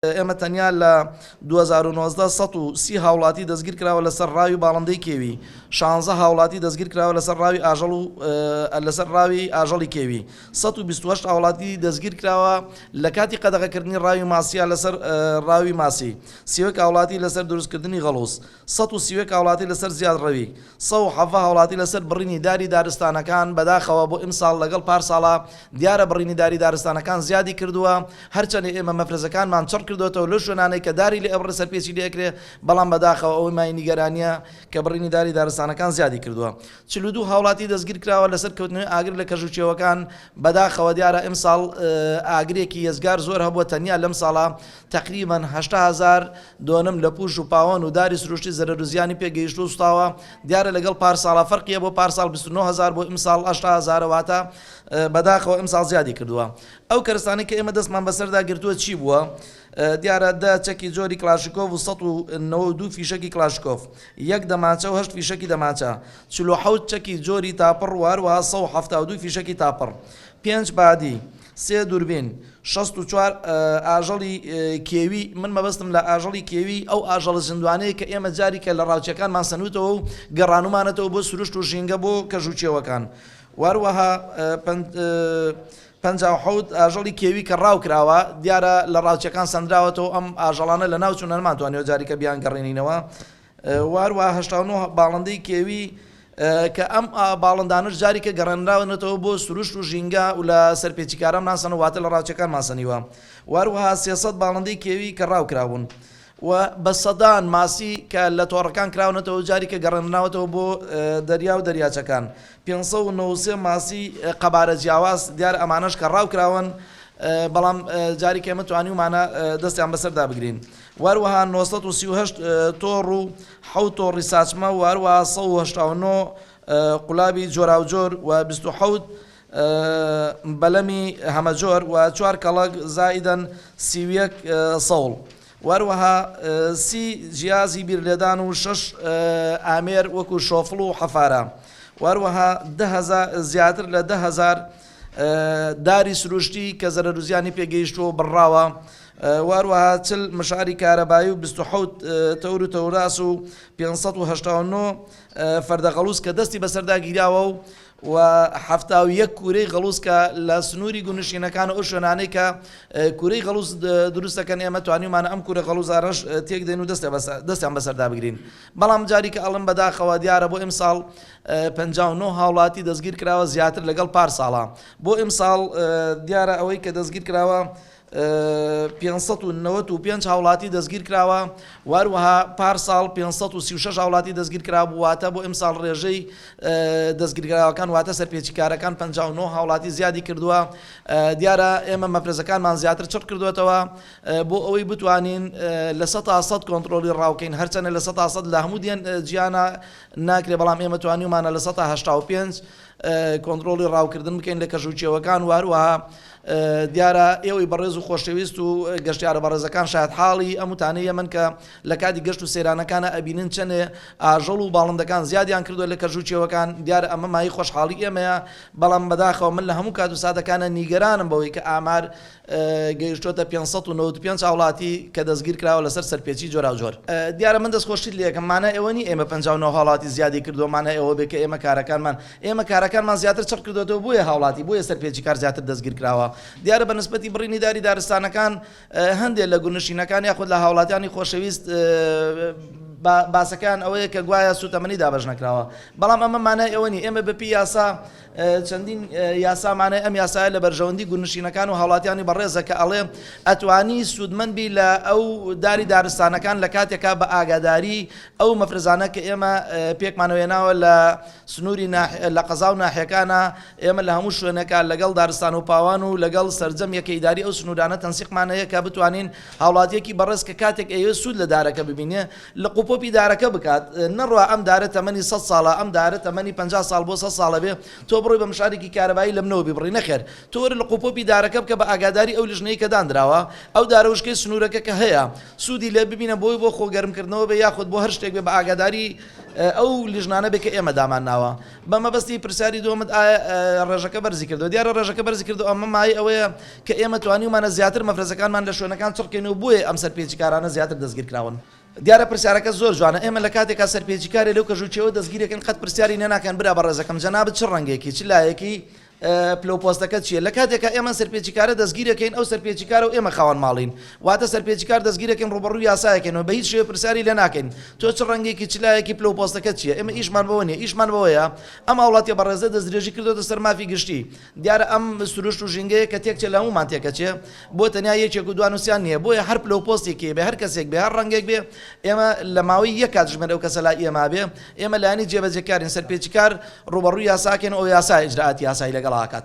ئێمە تەنیا لە 2019 130 هاوڵاتی دەستگیر کراوە لەسەر ڕاوی باڵندەی کێوی، 16 هاوڵاتی دەستگیر کراوە لەسەر ڕاوی ئاژەڵ و لەسەر ڕاوی ئاژەڵی کێوی، 128 هاوڵاتی دەستگیر کراوە لە کاتی قەدەغەکردنی ڕاوی ماسیە لەسەر ڕاوی ماسی، 30 هاوڵاتی لەسەر دروستکردنی غەڵوس، 130 هاوڵاتی لەسەر زیادڕەوی، 170 هاوڵاتی لەسەر بڕینی داری دارستانەکان بەداخەوە بۆ ئیمساڵ لەگەڵ پارساڵا دیارە بڕینی داری دارستانەکان زیادی کردووە، هەرچەندە ئێمە مەفرەزەکانمان چڕ کردوێتەوە لە شوێنانەی کە داری لێ ئەبڕ سەرپێچی لێکرێ، بەڵام بەداخەوە ئەوەی مای نیگەرانیە کە بڕینی داری دارستانەکان زیادی کردووە. 42 هاوڵاتی دەستگیر کراوە لەسەر کەوتنەوەی ئاگر لە کەژوچێوەکان، بەداخەوە دیارە ئیمساڵ ئاگرێکی هێزگار زۆر هەبووە، تەنیا لەم ساڵا تقریباً 80,000 دۆنم لە پوش و پاوەن و داری سروشتی زەرەر و زیانی پێگەیشت و سوتاوە، دیارە لەگەڵ پارساڵا فەرقیە، بۆ پارساڵ 29,000 بۆ ئیمساڵ 80,000 واتە بەداخەوە ئیمساڵ زیادی کردووە. ئەو کەرستانی کە ئێمە دەستمان بەسەردا گرتووە چی بووە؟ دیارە 10 چەکی جۆری کلاشکۆڤ و 192 فیشەکی کلاشکۆڤ، 1 دەماچە و 8 فیشەکی دەماچە، 47 چەکی جۆری تاپڕ و هەروەها 172 فیشەکی تاپڕ، 5 بادی، 3 دووربین، 64 ئاژەڵی کێوی. من مەبەستم لە ئاژەڵی کێوی ئەو ئاژەڵە زیندوانەیە کە ئێمە جاریکە لە ڕاوچەکانمان سەنووتەوە و گەڕانومانەتەوە بۆ سروشت و ژینگە بۆ کەژوچێوەکان. وەروەها 57 ئاژەڵی کێوی کە ڕاو کراوە، دیارە لە ڕاوچەکان سەندراوەتەوە، ئەم ئاژەڵانە لە ناو چوونە نەماتوانێت جاریکە بیان گەڕێنینەوە. وەروەها 89 باڵندەی کێوی کە ئەم باڵندانش جاریکە گەڕێنراونەتەوە بۆ سروشت و ژینگە و لە سەرپێچیکاران ناسەن و واتە لە ڕاوچەکان ماسەنیوە. وەروەها 300 باڵندەی کێوی کە ڕاو کراون و بە سەدان ماسی کە لە تۆڕەکان کراونەتەوە جاریکە گەڕێنراوەتەوە بۆ دەریا و دەریاچەکان، 593 ماسی قەبارە جیاواز، دیار ئەمانەش کە ڕاو کراون، بەڵام جاریکە ئێمە توانیومانە دەستیان بەسەردا بگرین. وەروەها 938 تۆڕ و 7 تۆڕی ساچمە، و هەروەها 189 قولابی جۆراوجۆر و 27 بەلەمی هەمەجۆر و 4 کەڵک زائیدەن 31 سەوڵ. وەروەها 30 جیازی بیرلێدان و 6 ئامێر وەکو شۆفڵ و حەفارە. وەروەها زیاتر لە 10,000 داری سروشتی کە زەرەر و زیانی پێگەیشتووە بڕاوە. وەروەها 40 مشاری کارەبایی و 27 تەور و تەوراس و 589 فەردە غەڵوس کە دەستی بەسەردا گیراوە و 71 کوورەی غەڵوس کە لە سنووری گونشینەکان و ئەو شوێنانەی کە کوورەی غەڵوس دروستەکەن، ئێمە توانیمانە ئەم کوورە غەڵوزارەش تێک دێن و دەستیان بەسەردا بگرین. بەڵام جاری کە ئەڵم بەداخەوە دیارە بۆ ئیمساڵ 59 هاوڵاتی دەستگیر کراوە زیاتر لەگەڵ پارساڵا. بۆ ئیمساڵ دیارە ئەوەی کە دەستگیر کراوە 595 هاوڵاتی دەستگیر کراوە، وەروەها پارساڵ 536 هاوڵاتی دەستگیر کرا بواتە بۆ ئیمساڵ ڕێژەی دەستگیرکراوەکان واتە سەرپێچیکارەکان 59 هاوڵاتی زیادی کردووە. دیارە ئێمە مەفرەزەکانمان زیاتر چڕ کردوێتەوە بۆ ئەوەی بتوانین لە 100% کۆنتترۆلی ڕاوکەین، هەرچەنە لە 100% لە هەموو دیێن گیانە ناکرێ، بەڵام ئێمە توانیمانە لە 185 کۆنتترۆلی ڕاوکردن بکەین لە کەژوچێوەکان. وهروەها دیارە ئێوەی بەڕێز و خۆشەویست و گەشتیارە بەڕێزەکان شاید حاڵی ئەموتانەیە من کە لە کاتی گەشت و سەیرانەکانە ئەبینن چەندێ ئاژەڵ و باڵندەکان زیادیان کردووە لە کەژوچێوەکان، دیارە ئەمە مای خۆشحاڵی ئێمەیە. بەڵام بەداخەوە من لە هەموو کات و ساتەکانە نیگەرانم بەوەی کە ئامار گەیشتۆتە 595 هاوڵاتی کە دەستگیر کراوە لەسەر سەرپێچی جۆراوجۆر. دیارە من دەستخۆشیت لێ یەکەم مانە ئێوە نی ئێمە 59 هاوڵاتی زیادی کردومانە ئێوە بێ کە ئێمە کارەکانمان زیاتر چڕ کردوێتەوە، بۆیە هاوڵاتی بۆیە سەرپێچی کار زیاتر دەستگیر کراوە. دیارە بە نسبەتی بڕینی داری دارستانەکان هەندێک لە گونشینەکان یاخود لە هاوڵاتیانی خۆشەویست باسەکان ئەوەیە کە گوایە سوتەمەنی دابەش نەکراوە، بەڵام ئەمە مانای ئەوە نی. ئێمە بەپی یاسا چەندین یاسامانە ئەم یاسایە لە بەرژەوەندی گونشینەکان و هاوڵاتیانی بەڕێزە کە ئەڵێ ئەتوانی سوودمەندبی لە ئەو داری دارستانەکان لە کاتێکا بە ئاگاداری ئەو مەفرزانە کە ئێمە پێکمانەوێناوە لە سنووری لە قەزا و ناحیەکانە، ئێمە لە هەموو شوێنەکە لەگەڵ دارستان و پاوان و لەگەڵ سەرجەم یەکەیداری ئەو سنوورانە تەنسیقمانەیە کە بتوانین هاوڵاتیەکی بەڕێز کە کاتێک ئێوە سوود لە دارەکە ببینێ لە قوپۆپی دارەکە بکات نەڕوا ئەم دارە تەمەنی 100 ساڵە ئەم دارە تەمەنی 50 ساڵ بۆ 100 ساڵە بێ تۆ بڕۆی بە مشارێکی کارەبایی لە منەوە ببڕی نەخێر تۆ وەرە لە قوپۆپی دارەکە بکە بە ئاگاداری ئەو لیژنەی کە دانراوە ئەو دارەوشکەی سنوورەکە کە هەیە سوودی لێ ببینە بۆی بۆ خۆگەرمکردنەوە بێ یاخود بۆ هەر شتێک بێ بە ئاگاداری ئەو لیژنانە بێ کە ئێمە دامان ناوە بە مەبەستی پرسیاری دووەمت ڕێژەکە بەرزی کردو دیارە ڕێژەکە بەرزی کردو ئەمە مای ئەوەیە کە ئێمە توانیمانە زیاتر مەفرەزەکانمان لە شوێنەکان چڕکەین و بۆیە ئەم سەرپێچیکارانە زیاتر دەستگیرکراون دیارە پرسیارەکە زۆر جوانە ئێمە لە کاتێکا سەرپێچیکارێ لەو کەژوچەوە دەستگیرەکەن قەت پرسیاری نەناکەن برا بە ڕێزەکەم جەنابەت چ ڕەنگێکی چ لایەکی پلۆپۆستەکە چییە لە کاتێکە ئێمە سەرپێچیکارە دەستگیرەکەین ئەو سەرپێچیکارە و ئێمە خاوەن ماڵین واتە سەرپێچیکار دەستگیرەکەین ڕوبەڕووی یاسایەکەنەوە بە هیچ شێوە پرسیاری لە ناکەین تۆ چ ڕەنگێکی چ لایەکی پلۆپۆستەکە چییە ئێمە ئیشمان بەوە نیە ئیشمان بەوەیە ئەم وڵاتیە بەڕێزە دەستدرێژی کردوتە سەر مافی گشتی دیارە ئەم سروشت و ژینگەیە کە تێکچێ لە هەمومان تێکەچێ بۆ تەنیا یەکێک و دوانوسیان نییە بۆیە هەر پلۆپۆستێکی بێ هەر کەسێک بێ هەر ڕەنگێک بێ ئێمە لە ماوەی یەک کاتژمێر ئەو کەسە لای ئێمە بێ ئێمە لایانی جێبەجێکارین سەرپێچیکار ڕوبەڕووی یاساکەن ئەو یاسا ئیجراعاتی یاسایی لەگەڵ هاکات